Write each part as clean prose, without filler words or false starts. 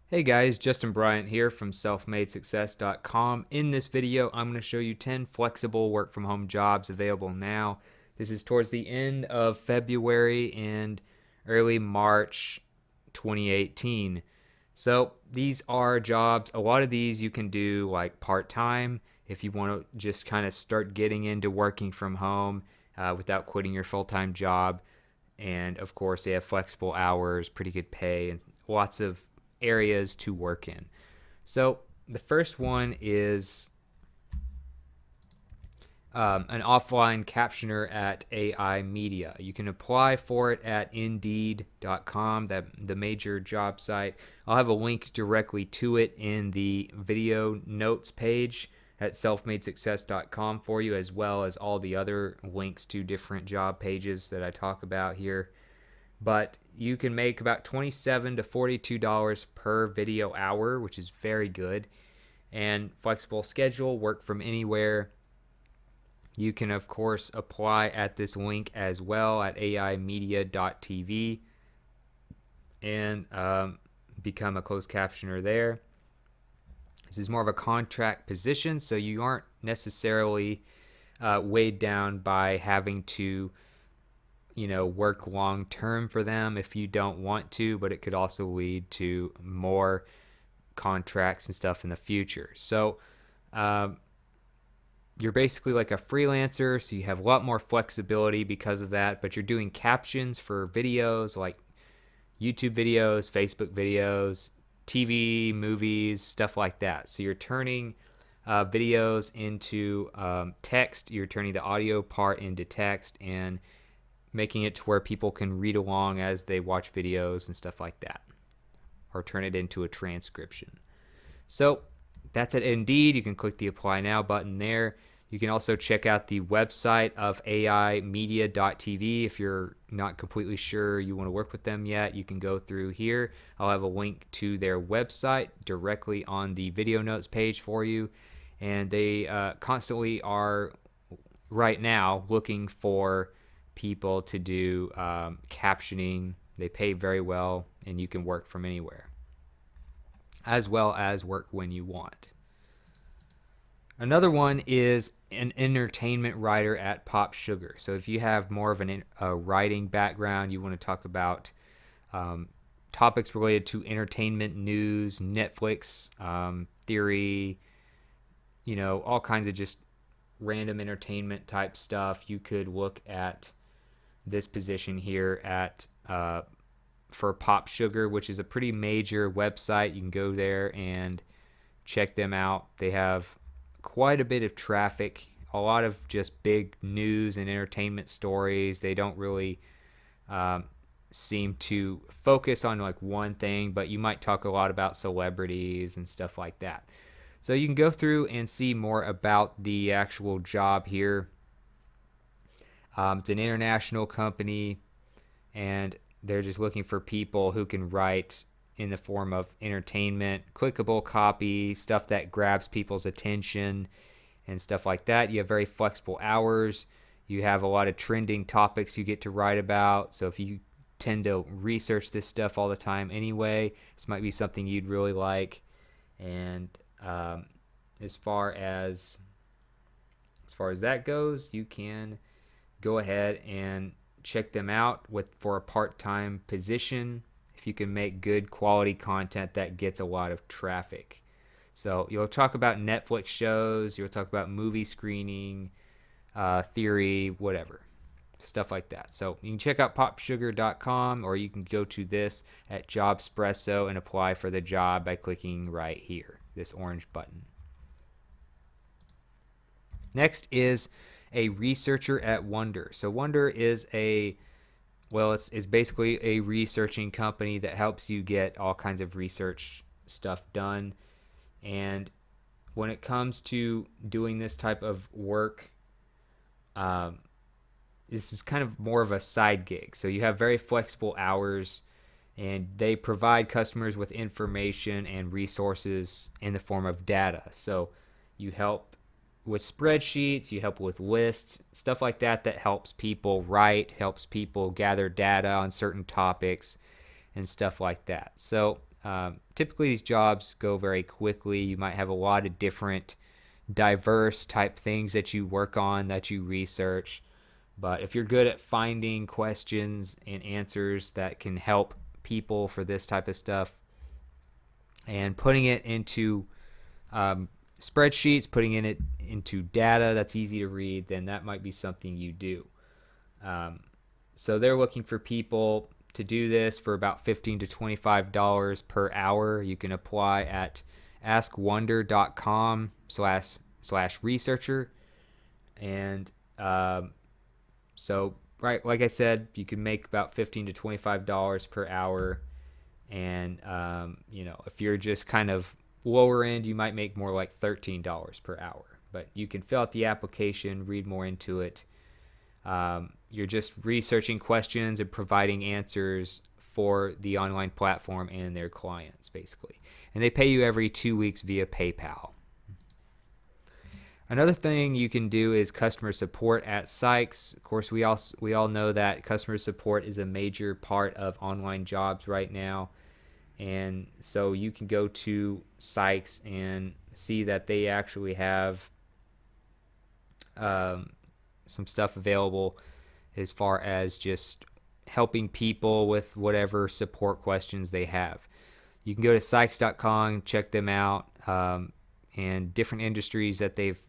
Hey guys, Justin Bryant here from selfmadesuccess.com. In this video, I'm going to show you 10 flexible work from home jobs available now. This is towards the end of February and early March 2018. So these are jobs, a lot of these you can do like part-time if you want to just kind of start getting into working from home without quitting your full-time job. And of course, they have flexible hours, pretty good pay, and lots of areas to work in. So the first one is an offline captioner at AI Media. You can apply for it at Indeed.com, the major job site. I'll have a link directly to it in the video notes page at selfmadesuccess.com for you, as well as all the other links to different job pages that I talk about here. But you can make about $27 to $42 per video hour, which is very good. And flexible schedule, work from anywhere. You can, of course, apply at this link as well at aimedia.tv and become a closed captioner there. This is more of a contract position, so you aren't necessarily weighed down by having to work long term for them if you don't want to, but it could also lead to more contracts and stuff in the future. So you're basically like a freelancer, so you have a lot more flexibility because of that, but you're doing captions for videos like YouTube videos, Facebook videos, TV, movies, stuff like that. So you're turning videos into text, you're turning the audio part into text, and making it to where people can read along as they watch videos and stuff like that, or turn it into a transcription. So that's at Indeed. You can click the Apply Now button there. You can also check out the website of aimedia.tv if you're not completely sure you want to work with them yet. You can go through here. I'll have a link to their website directly on the video notes page for you. And they constantly are right now looking for people to do captioning. They pay very well, and you can work from anywhere, as well as work when you want. Another one is an entertainment writer at Pop Sugar. So if you have more of a writing background, you want to talk about topics related to entertainment news, Netflix theory, all kinds of just random entertainment type stuff, you could look at this position here at for Pop Sugar, which is a pretty major website. You can go there and check them out. They have quite a bit of traffic, a lot of just big news and entertainment stories. They don't really seem to focus on like one thing, but you might talk a lot about celebrities and stuff like that. So you can go through and see more about the actual job here. It's an international company, and they're just looking for people who can write in the form of entertainment, clickable copy, stuff that grabs people's attention, and stuff like that. You have very flexible hours. You have a lot of trending topics you get to write about. So if you tend to research this stuff all the time anyway, this might be something you'd really like. And as far as that goes, you can go ahead and check them out for a part-time position if you can make good quality content that gets a lot of traffic. So you'll talk about Netflix shows, you'll talk about movie screening, theory, whatever, stuff like that. So you can check out popsugar.com, or you can go to this at Jobspresso and apply for the job by clicking right here, this orange button. Next is a researcher at Wonder. So Wonder is it's basically a researching company that helps you get all kinds of research stuff done. And when it comes to doing this type of work, this is kind of more of a side gig. So you have very flexible hours, and they provide customers with information and resources in the form of data. So you help with spreadsheets, you help with lists, stuff like that helps people write, helps people gather data on certain topics and stuff like that. So Typically, these jobs go very quickly. You might have a lot of different diverse type things that you work on, that you research. But if you're good at finding questions and answers that can help people for this type of stuff and putting it into spreadsheets, putting it into data that's easy to read, then that might be something you do. So they're looking for people to do this for about $15 to $25 per hour. You can apply at askwonder.com/researcher. And so, right, like I said, you can make about $15 to $25 per hour. And, if you're just kind of lower end, you might make more like $13 per hour. But you can fill out the application, read more into it. You're just researching questions and providing answers for the online platform and their clients, basically. And they pay you every 2 weeks via PayPal. Another thing you can do is customer support at Sykes. Of course, we all know that customer support is a major part of online jobs right now. And so you can go to Sykes and see that they actually have some stuff available as far as just helping people with whatever support questions they have. You can go to Sykes.com, check them out, and different industries that they've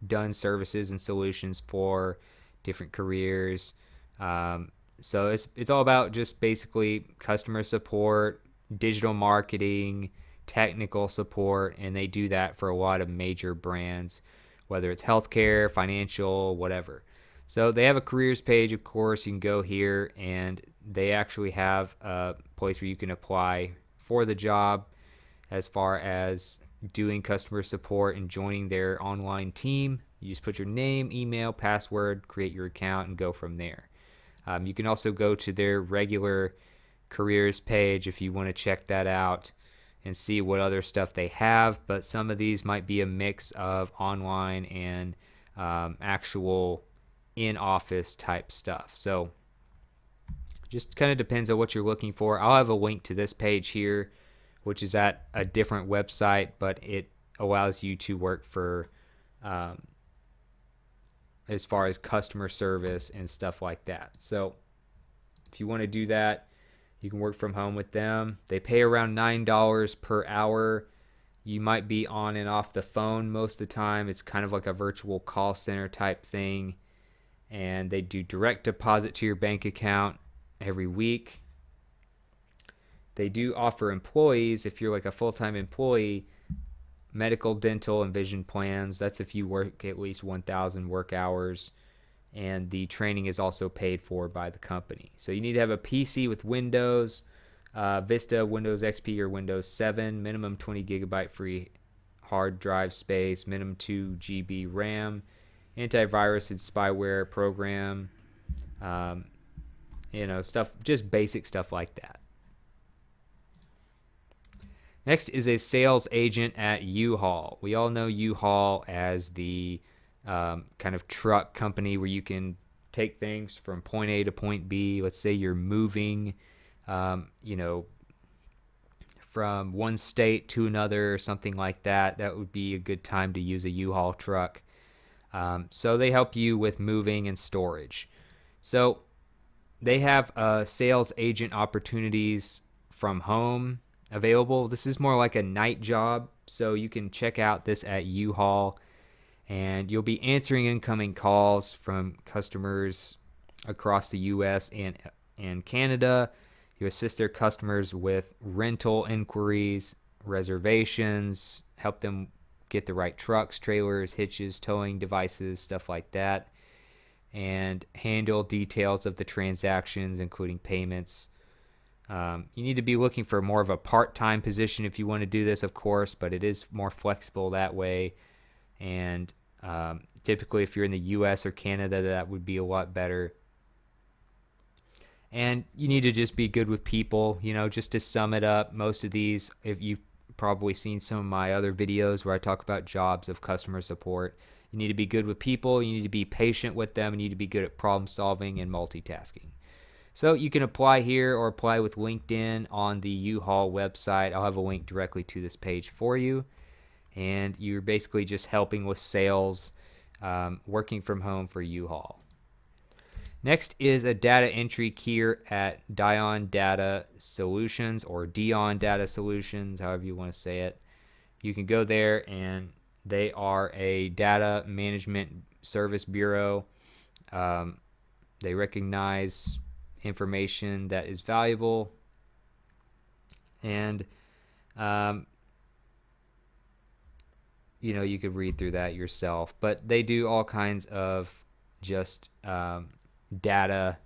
done services and solutions for, different careers. So it's all about just basically customer support, digital marketing, technical support, and they do that for a lot of major brands, whether it's healthcare, financial, whatever. So they have a careers page, of course. You can go here, and they actually have a place where you can apply for the job as far as doing customer support and joining their online team. You just put your name, email, password, create your account, and go from there. You can also go to their regular careers page if you want to check that out and see what other stuff they have, but some of these might be a mix of online and actual in-office type stuff. So just kind of depends on what you're looking for. I'll have a link to this page here, which is at a different website, but it allows you to work for as far as customer service and stuff like that. So if you want to do that, you can work from home with them. They pay around $9 per hour. You might be on and off the phone most of the time. It's kind of like a virtual call center type thing. And they do direct deposit to your bank account every week. They do offer employees, if you're like a full-time employee, medical, dental, and vision plans. That's if you work at least 1,000 work hours. And the training is also paid for by the company. So you need to have a PC with Windows, Vista, Windows XP, or Windows 7, minimum 20 gigabyte free hard drive space, minimum 2 GB RAM, antivirus and spyware program, stuff, just basic stuff like that. Next is a sales agent at U-Haul. We all know U-Haul as the kind of truck company where you can take things from point A to point B. Let's say you're moving, from one state to another or something like that. That would be a good time to use a U-Haul truck. So they help you with moving and storage. So they have sales agent opportunities from home available. This is more like a night job, so you can check out this at U-Haul, and you'll be answering incoming calls from customers across the U.S. and Canada. You assist their customers with rental inquiries, reservations, help them get the right trucks, trailers, hitches, towing devices, stuff like that, and handle details of the transactions, including payments. You need to be looking for more of a part-time position if you want to do this, of course, but it is more flexible that way. And typically, if you're in the U.S. or Canada, that would be a lot better. And you need to just be good with people. Just to sum it up, most of these, if you've probably seen some of my other videos where I talk about jobs of customer support, you need to be good with people, you need to be patient with them, and you need to be good at problem solving and multitasking. So you can apply here or apply with LinkedIn on the U-Haul website. I'll have a link directly to this page for you. And you're basically just helping with sales, working from home for U-Haul. Next is a data entry keyer at Dion Data Solutions, or Dion Data Solutions, however you want to say it. You can go there, and they are a data management service bureau. They recognize information that is valuable, and you could read through that yourself, but they do all kinds of just data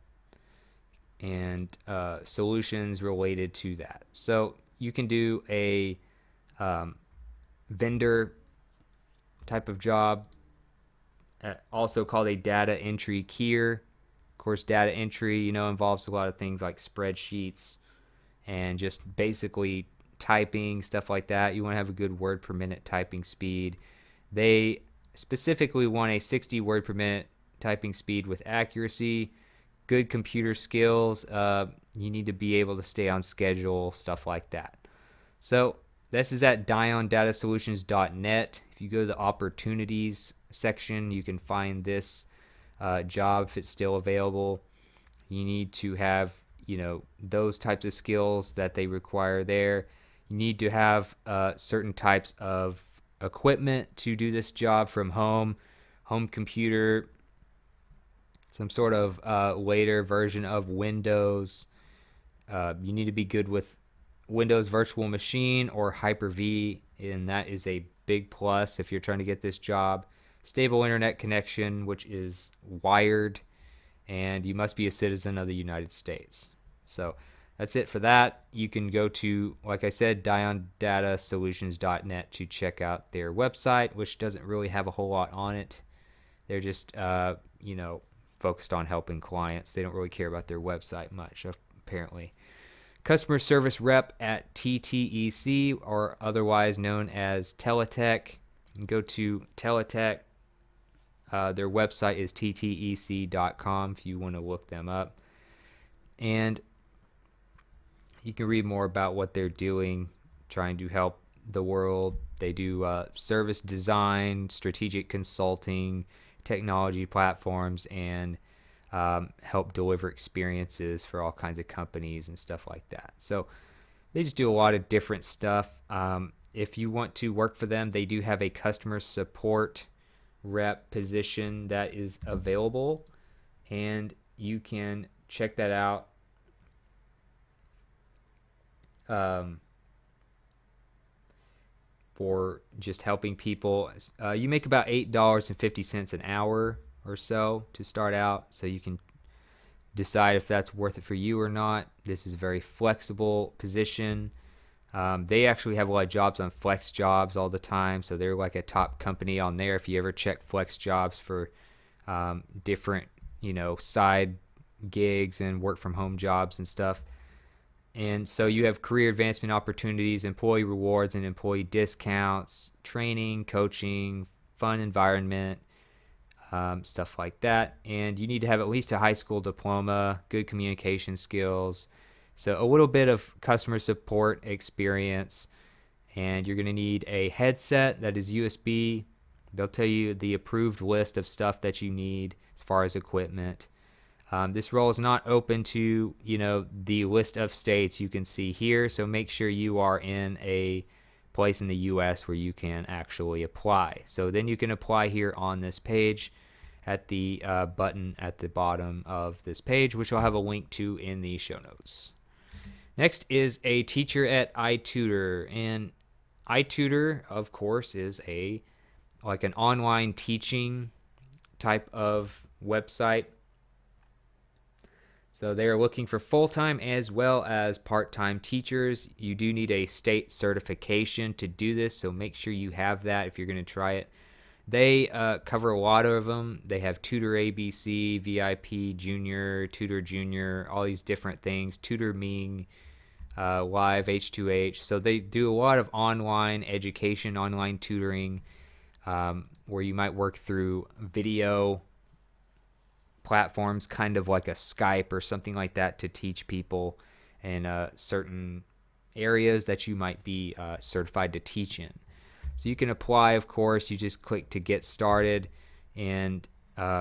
and solutions related to that. So you can do a vendor type of job, also called a data entry keyer. Of course, data entry, involves a lot of things like spreadsheets and just basically typing, stuff like that. You want to have a good word per minute typing speed. They specifically want a 60 word per minute typing speed with accuracy, good computer skills. You need to be able to stay on schedule, stuff like that. So this is at DionDataSolutions.net. If you go to the opportunities section, you can find this job if it's still available. You need to have those types of skills that they require there. You need to have certain types of equipment to do this job from home computer, some sort of later version of Windows. You need to be good with Windows Virtual Machine or Hyper-V, and that is a big plus if you're trying to get this job. Stable internet connection, which is wired, and you must be a citizen of the United States. So that's it for that. You can go to, like I said, DionDataSolutions.net to check out their website, which doesn't really have a whole lot on it. They're just, focused on helping clients. They don't really care about their website much, apparently. Customer service rep at TTEC, or otherwise known as Teletech. Go to Teletech. Their website is ttec.com if you want to look them up. And you can read more about what they're doing, trying to help the world. They do service design, strategic consulting, technology platforms, and help deliver experiences for all kinds of companies and stuff like that. So they just do a lot of different stuff. If you want to work for them, they do have a customer support rep position that is available, and you can check that out. For just helping people. You make about $8.50 an hour or so to start out, so you can decide if that's worth it for you or not. This is a very flexible position. They actually have a lot of jobs on Flex Jobs all the time, so they're like a top company on there. If you ever check Flex Jobs for different, side gigs and work from home jobs and stuff. And so you have career advancement opportunities, employee rewards and employee discounts, training, coaching, fun environment, stuff like that. And you need to have at least a high school diploma, good communication skills, so a little bit of customer support experience. And you're going to need a headset that is USB. They'll tell you the approved list of stuff that you need as far as equipment. This role is not open to, the list of states you can see here. So make sure you are in a place in the U.S. where you can actually apply. So then you can apply here on this page at the button at the bottom of this page, which I'll have a link to in the show notes. Next is a teacher at iTutor. And iTutor, of course, is like an online teaching type of website. So they are looking for full-time as well as part-time teachers. You do need a state certification to do this, so make sure you have that if you're going to try it. They cover a lot of them. They have Tutor ABC, VIP Junior, Tutor Junior, all these different things. Tutor Ming, Live H2H. So they do a lot of online education, online tutoring, where you might work through video platforms, kind of like a Skype or something like that, to teach people in certain areas that you might be certified to teach in. So you can apply, of course. You just click to get started, and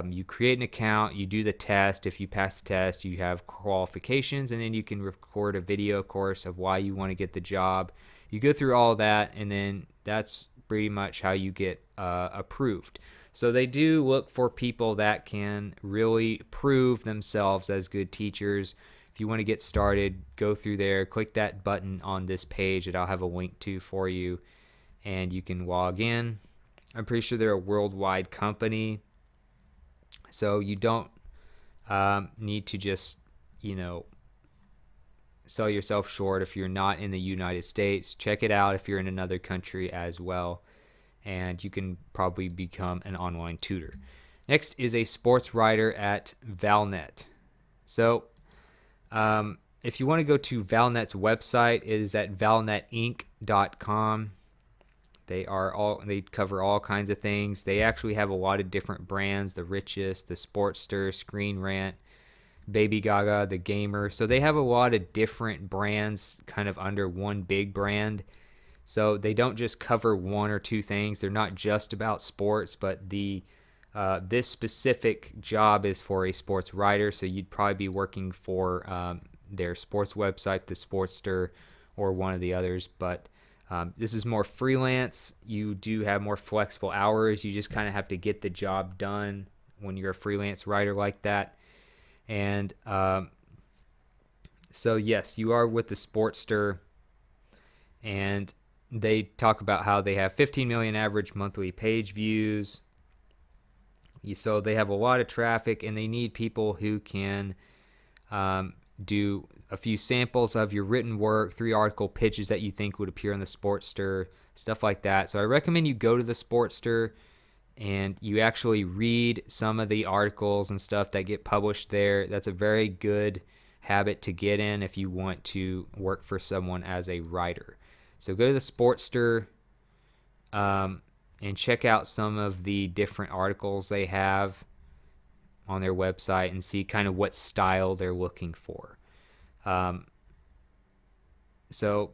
you create an account. You do the test. If you pass the test, you have qualifications, and then you can record a video, of course, of why you want to get the job. You go through all that, and then that's pretty much how you get approved. So they do look for people that can really prove themselves as good teachers. If you want to get started, go through there, click that button on this page that I'll have a link to for you, and you can log in. I'm pretty sure they're a worldwide company, so you don't need to just, sell yourself short if you're not in the United States. Check it out if you're in another country as well, and you can probably become an online tutor. Next is a sports writer at Valnet. So if you want to go to Valnet's website, it is at valnetinc.com. They cover all kinds of things. They actually have a lot of different brands: the Richest, the Sportster, Screen Rant, Baby Gaga, the Gamer. So they have a lot of different brands kind of under one big brand. So they don't just cover one or two things. They're not just about sports, but this specific job is for a sports writer. So you'd probably be working for their sports website, the Sportster, or one of the others. But this is more freelance. You do have more flexible hours. You just kind of have to get the job done when you're a freelance writer like that. And so yes, you are with the Sportster, and they talk about how they have 15 million average monthly page views. So they have a lot of traffic, and they need people who can do a few samples of your written work, 3 article pitches that you think would appear in the Sportster, stuff like that. So I recommend you go to the Sportster and you actually read some of the articles and stuff that get published there. That's a very good habit to get in if you want to work for someone as a writer. So go to the Sportster and check out some of the different articles they have on their website and see kind of what style they're looking for. So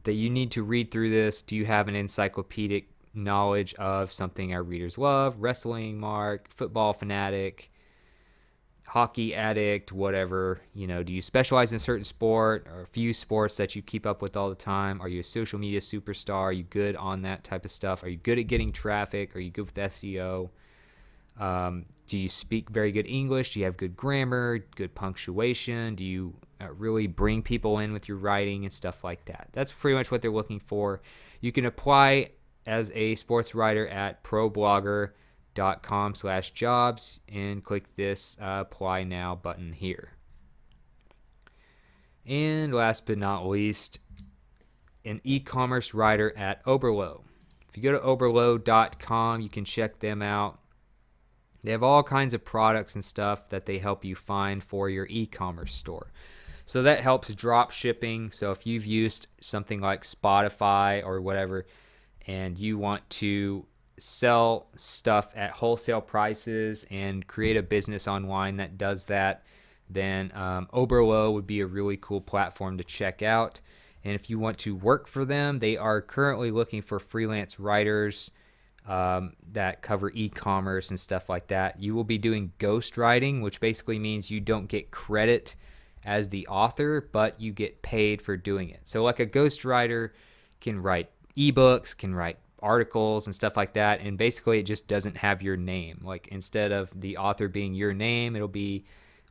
that you need to read through this. Do you have an encyclopedic knowledge of something our readers love? Wrestling mark, football fanatic, hockey addict, whatever. Do you specialize in a certain sport or a few sports that you keep up with all the time? Are you a social media superstar? Are you good on that type of stuff? Are you good at getting traffic? Are you good with SEO? Do you speak very good English? Do you have good grammar, good punctuation? Do you really bring people in with your writing and stuff like that? That's pretty much what they're looking for. You can apply as a sports writer at ProBlogger.com/jobs and click this apply now button here. And last but not least, an e-commerce writer at Oberlo. If you go to Oberlo.com, you can check them out. They have all kinds of products and stuff that they help you find for your e-commerce store. So that helps drop shipping. So if you've used something like Spotify or whatever, and you want to sell stuff at wholesale prices and create a business online that does that, then Oberlo would be a really cool platform to check out. And if you want to work for them, they are currently looking for freelance writers that cover e-commerce and stuff like that. You will be doing ghostwriting, which basically means you don't get credit as the author, but you get paid for doing it. So like a ghostwriter can write ebooks, can write articles and stuff like that, and basically it just doesn't have your name. Like instead of the author being your name, it'll be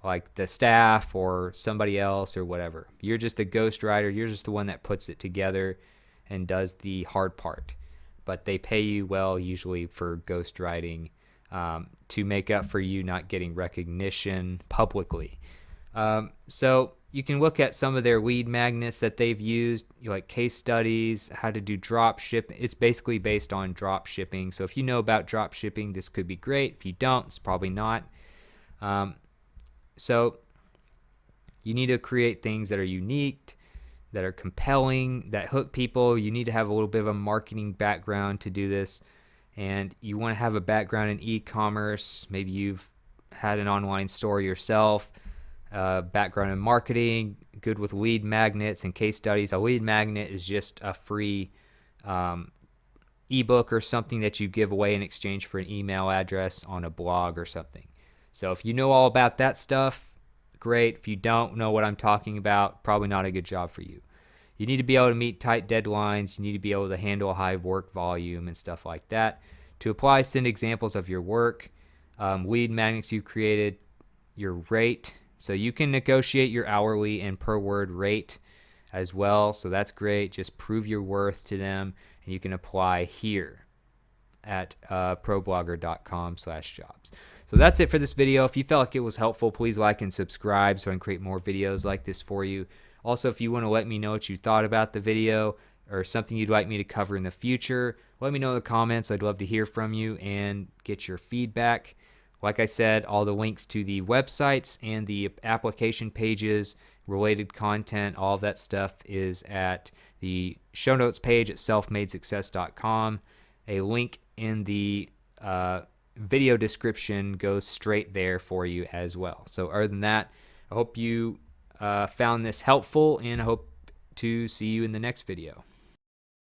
like the staff or somebody else or whatever. You're just the ghostwriter. You're just the one that puts it together and does the hard part. But they pay you well usually for ghostwriting to make up for you not getting recognition publicly. So you can look at some of their lead magnets that they've used, like case studies, how to do drop ship. It's basically based on drop shipping. So if you know about drop shipping, this could be great. If you don't, it's probably not. So you need to create things that are unique, that are compelling, that hook people. You need to have a little bit of a marketing background to do this. And you want to have a background in e-commerce. Maybe you've had an online store yourself, background in marketing, good with lead magnets and case studies. A lead magnet is just a free ebook or something that you give away in exchange for an email address on a blog or something. So if you know all about that stuff, great. If you don't know what I'm talking about, probably not a good job for you. You need to be able to meet tight deadlines. You need to be able to handle a high work volume and stuff like that. To apply, send examples of your work, lead magnets you created, your rate. So you can negotiate your hourly and per word rate as well. So that's great. Just prove your worth to them, and you can apply here at ProBlogger.com/jobs. So that's it for this video. If you felt like it was helpful, please like and subscribe so I can create more videos like this for you. Also, if you want to let me know what you thought about the video or something you'd like me to cover in the future, let me know in the comments. I'd love to hear from you and get your feedback. Like I said, all the links to the websites and the application pages, related content, all of that stuff is at the show notes page at selfmadesuccess.com. A link in the video description goes straight there for you as well. So other than that, I hope you found this helpful, and I hope to see you in the next video.